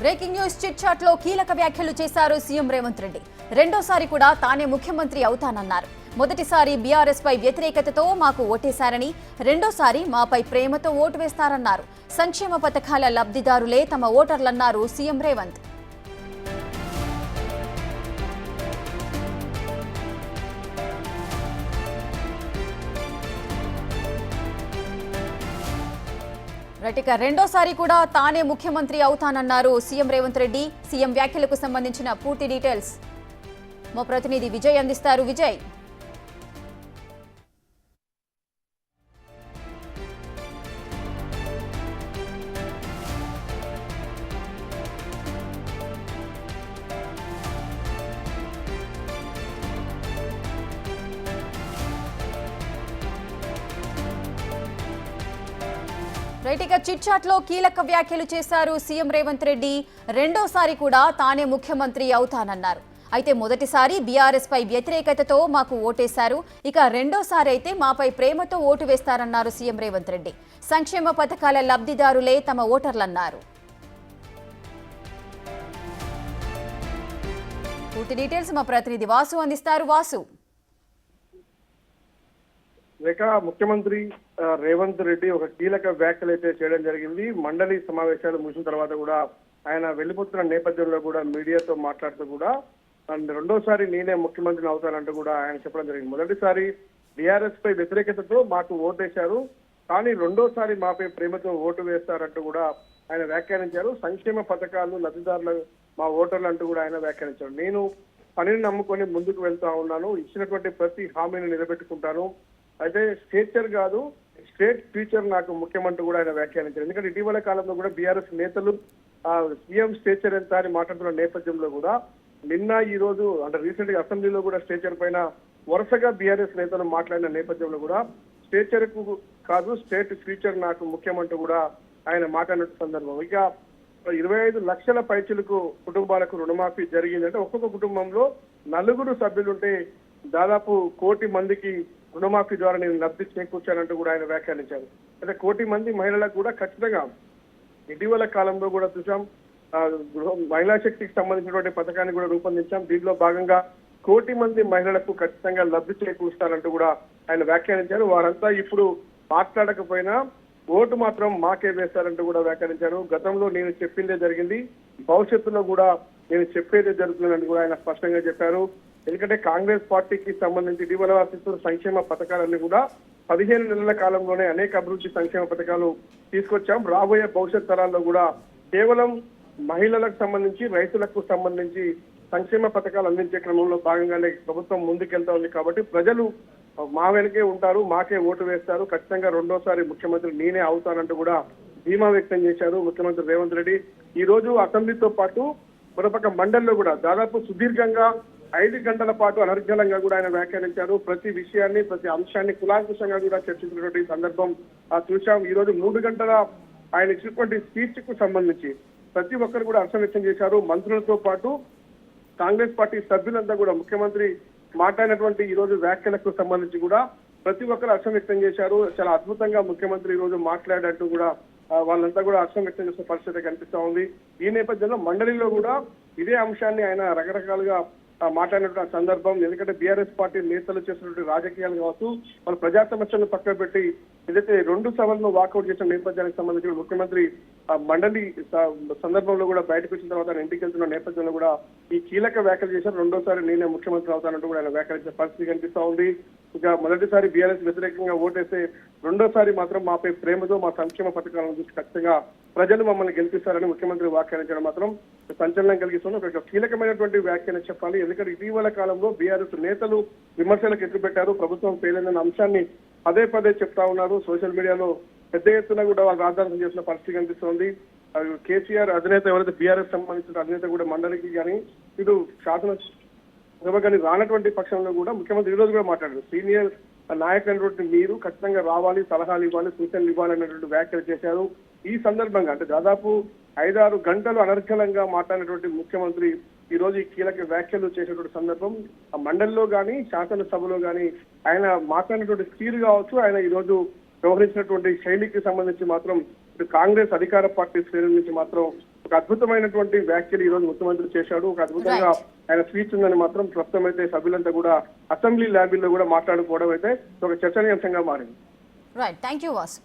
Breaking news chit chat లో కీలక వ్యాఖ్యలు చేశారు సీఎం రేవంత్ రెడ్డి. రెండోసారి కూడా తానే ముఖ్యమంత్రి అవుతానన్నారు. మొదటిసారి బీఆర్ఎస్ పై వ్యతిరేకతతో మాకు ఓటేశారని, రెండోసారి మాపై ప్రేమతో ఓటు వేస్తారన్నారు. సంక్షేమ పథకాల లబ్ధిదారులే తమ ఓటర్లన్నారు సీఎం రేవంత్. ఇక రెండోసారి కూడా తానే ముఖ్యమంత్రి అవుతానన్నారు సీఎం రేవంత్ రెడ్డి. సీఎం వ్యాఖ్యలకు సంబంధించిన పూర్తి డీటెయిల్స్ మా ప్రతినిధి విజయ్ అందిస్తారు. విజయ్, ఇక చిట్ చాట్ లో కీలక వ్యాఖ్యలు చేశారు సీఎం రేవంత్ రెడ్డి. రెండోసారి కూడా తానే ముఖ్యమంత్రి అవుతానన్నారు. అయితే మొదటిసారి బీఆర్ఎస్ పై వ్యతిరేకతతో మాకు ఓటేశారు, ఇక రెండోసారి అయితే మాపై ప్రేమతో ఓటు వేస్తారన్నారు సీఎం రేవంత్ రెడ్డి. సంక్షేమ పథకాల లబ్ధిదారులే తమ ఓటర్లన్నారు. పూర్తి డీటెయిల్స్ మా ప్రతినిధి వాసు అందిస్తారు. వాసు, లేక ముఖ్యమంత్రి రేవంత్ రెడ్డి ఒక కీలక వ్యాఖ్యలు అయితే చేయడం జరిగింది. మండలి సమావేశాలు ముగిసిన తర్వాత కూడా ఆయన వెళ్లిపోతున్న నేపథ్యంలో కూడా మీడియాతో మాట్లాడుతూ కూడా రెండోసారి నేనే ముఖ్యమంత్రిని అవుతానంటూ కూడా ఆయన చెప్పడం జరిగింది. మొదటిసారి బీఆర్ఎస్ పై వ్యతిరేకతతో మాకు ఓటేశారు, కానీ రెండోసారి మాపై ప్రేమతో ఓటు వేస్తారంటూ కూడా ఆయన వ్యాఖ్యానించారు. సంక్షేమ పథకాలు లబ్ధిదారులు మా ఓటర్లు అంటూ కూడా ఆయన వ్యాఖ్యానించారు. నేను పనిని నమ్ముకొని ముందుకు వెళ్తా ఉన్నాను, ఇచ్చినటువంటి ప్రతి హామీని నిలబెట్టుకుంటాను, అయితే స్టేచర్ కాదు స్టేట్ ఫ్యూచర్ నాకు ముఖ్యమంత్రి కూడా ఆయన వ్యాఖ్యానించారు. ఎందుకంటే ఇటీవల కాలంలో కూడా బీఆర్ఎస్ నేతలు సీఎం స్టేచర్ ఎంత అని మాట్లాడుతున్న నేపథ్యంలో కూడా నిన్న ఈ రోజు అంటే రీసెంట్ గా అసెంబ్లీలో కూడా స్టేచర్ పైన వరుసగా బీఆర్ఎస్ నేతలు మాట్లాడిన నేపథ్యంలో కూడా స్టేచర్ కు కాదు స్టేట్ ఫ్యూచర్ నాకు ముఖ్యమంత్రి కూడా ఆయన మాట్లాడిన సందర్భం. ఇక 25 లక్షల పైచిలకు కుటుంబాలకు రుణమాఫీ జరిగిందంటే ఒక్కొక్క కుటుంబంలో 4 సభ్యులుంటే దాదాపు 1 కోటి మందికి రుణమాఫీ ద్వారా నేను లబ్ధి చేకూర్చానంటూ కూడా ఆయన వ్యాఖ్యానించారు. అయితే 1 కోటి మంది మహిళలకు కూడా ఖచ్చితంగా ఇటీవల కాలంలో కూడా చూసాం, మహిళా శక్తికి సంబంధించినటువంటి పథకాన్ని కూడా రూపొందించాం. దీంట్లో భాగంగా 1 కోటి మంది మహిళలకు ఖచ్చితంగా లబ్ధి చేకూరుస్తారంటూ కూడా ఆయన వ్యాఖ్యానించారు. వారంతా ఇప్పుడు మాట్లాడకపోయినా ఓటు మాత్రం మాకే వేస్తారంటూ కూడా వ్యాఖ్యానించారు. గతంలో నేను చెప్పిందే జరిగింది, భవిష్యత్తులో కూడా నేను చెప్పేదే జరుగుతుందని కూడా ఆయన స్పష్టంగా చెప్పారు. ఎందుకంటే కాంగ్రెస్ పార్టీకి సంబంధించి ఇటీవల వర్తిస్తున్న సంక్షేమ పథకాలన్నీ కూడా 15 నెలల కాలంలోనే అనేక అభివృద్ధి సంక్షేమ పథకాలు తీసుకొచ్చాం. రాబోయే భవిష్యత్ తరాల్లో కూడా కేవలం మహిళలకు సంబంధించి రైతులకు సంబంధించి సంక్షేమ పథకాలు అందించే క్రమంలో భాగంగానే ప్రభుత్వం ముందుకెళ్తా ఉంది. కాబట్టి ప్రజలు మా వెనకే ఉంటారు, మాకే ఓటు వేస్తారు, ఖచ్చితంగా రెండోసారి ముఖ్యమంత్రి నేనే అవుతానంటూ కూడా ధీమా వ్యక్తం చేశారు ముఖ్యమంత్రి రేవంత్ రెడ్డి. ఈ రోజు అసెంబ్లీతో పాటు మరోపక్క మండలిలో కూడా దాదాపు సుదీర్ఘంగా 5 గంటల పాటు అనర్గళంగా కూడా ఆయన వ్యాఖ్యానించారు. ప్రతి విషయాన్ని ప్రతి అంశాన్ని కులాంకుశంగా కూడా చర్చించినటువంటి సందర్భం చూశాం. ఈ రోజు 3 గంటల ఆయన ఇచ్చినటువంటి స్పీచ్ కు సంబంధించి ప్రతి ఒక్కరు కూడా హర్షం వ్యక్తం చేశారు. మంత్రులతో పాటు కాంగ్రెస్ పార్టీ సభ్యులంతా కూడా ముఖ్యమంత్రి మాట్లాడినటువంటి ఈ రోజు వ్యాఖ్యలకు సంబంధించి కూడా ప్రతి ఒక్కరు హర్షం వ్యక్తం చేశారు. చాలా అద్భుతంగా ముఖ్యమంత్రి ఈ రోజు మాట్లాడారంటూ కూడా వాళ్ళంతా కూడా హర్షం వ్యక్తం చేసిన పరిస్థితి కనిపిస్తా ఉంది. ఈ నేపథ్యంలో మండలిలో కూడా ఇదే అంశాన్ని ఆయన రకరకాలుగా మాట్లాడినటువంటి సందర్భం. ఎందుకంటే బీఆర్ఎస్ పార్టీ నేతలు చేసినటువంటి రాజకీయాలు కావచ్చు, వాళ్ళు ప్రజా సమస్యలను పక్కన పెట్టి ఏదైతే 2 సభలను వాకౌట్ చేసిన నేపథ్యానికి సంబంధించి ముఖ్యమంత్రి మండలి సందర్భంలో కూడా బయటకు వచ్చిన తర్వాత ఆయన ఇంటికి వెళ్తున్న నేపథ్యంలో కూడా ఈ కీలక వ్యాఖ్యలు చేశారు. రెండోసారి నేనే ముఖ్యమంత్రి అవుతానంటూ కూడా ఆయన వ్యాఖ్యానించే పరిస్థితి కనిపిస్తా ఉంది. ఇక మొదటిసారి బీఆర్ఎస్ వ్యతిరేకంగా ఓటేస్తే రెండోసారి మాత్రం మాపై ప్రేమతో మా సంక్షేమ పథకాలను చూసి ఖచ్చితంగా ప్రజలు మమ్మల్ని గెలిపిస్తారని ముఖ్యమంత్రి వ్యాఖ్యానించడం మాత్రం సంచలనం కలిగిస్తుంది. ఒక కీలకమైనటువంటి వ్యాఖ్యానం చెప్పాలి. ఎందుకంటే ఇటీవల కాలంలో బీఆర్ఎస్ నేతలు విమర్శలకు ఎత్తుపెట్టారు. ప్రభుత్వం పేలైన అంశాన్ని పదే పదే చెప్తా ఉన్నారు. సోషల్ మీడియాలో పెద్ద ఎత్తున కూడా వాళ్ళు రాద్ధాంతం చేసిన పరిస్థితి కనిపిస్తోంది. కేసీఆర్ అధినేత ఎవరైతే బీఆర్ఎస్ సంబంధించిన అధినేత కూడా మండలికి కానీ ఇటు శాసనసభ కానీ రానటువంటి పక్షంలో కూడా ముఖ్యమంత్రి ఈ రోజు కూడా మాట్లాడారు. సీనియర్ నాయకులైనటువంటి మీరు ఖచ్చితంగా రావాలి, సలహాలు ఇవ్వాలి, సూచనలు ఇవ్వాలనేటువంటి వ్యాఖ్యలు చేశారు. ఈ సందర్భంగా అంటే దాదాపు 5-6 గంటలు అనర్గళంగా మాట్లాడినటువంటి ముఖ్యమంత్రి ఈ రోజు ఈ కీలక వ్యాఖ్యలు చేసేటువంటి సందర్భం ఆ మండలిలో కానీ శాసనసభలో కానీ ఆయన మాట్లాడినటువంటి తీరు కావచ్చు, ఆయన ఈ రోజు వ్యవహరించినటువంటి శైలికి సంబంధించి మాత్రం కాంగ్రెస్ అధికార పార్టీ శ్రేణుల నుంచి మాత్రం ఒక అద్భుతమైనటువంటి వ్యాఖ్యలు ఈ రోజు ముఖ్యమంత్రి చేశాడు. ఒక అద్భుతంగా ఆయన స్పీచ్ ఉందని మాత్రం ప్రస్తుతం అయితే సభ్యులంతా కూడా అసెంబ్లీ ల్యాబీల్లో కూడా మాట్లాడుకోవడం అయితే ఒక చర్చనీయాంశంగా మారింది. Right, thank you Vasu.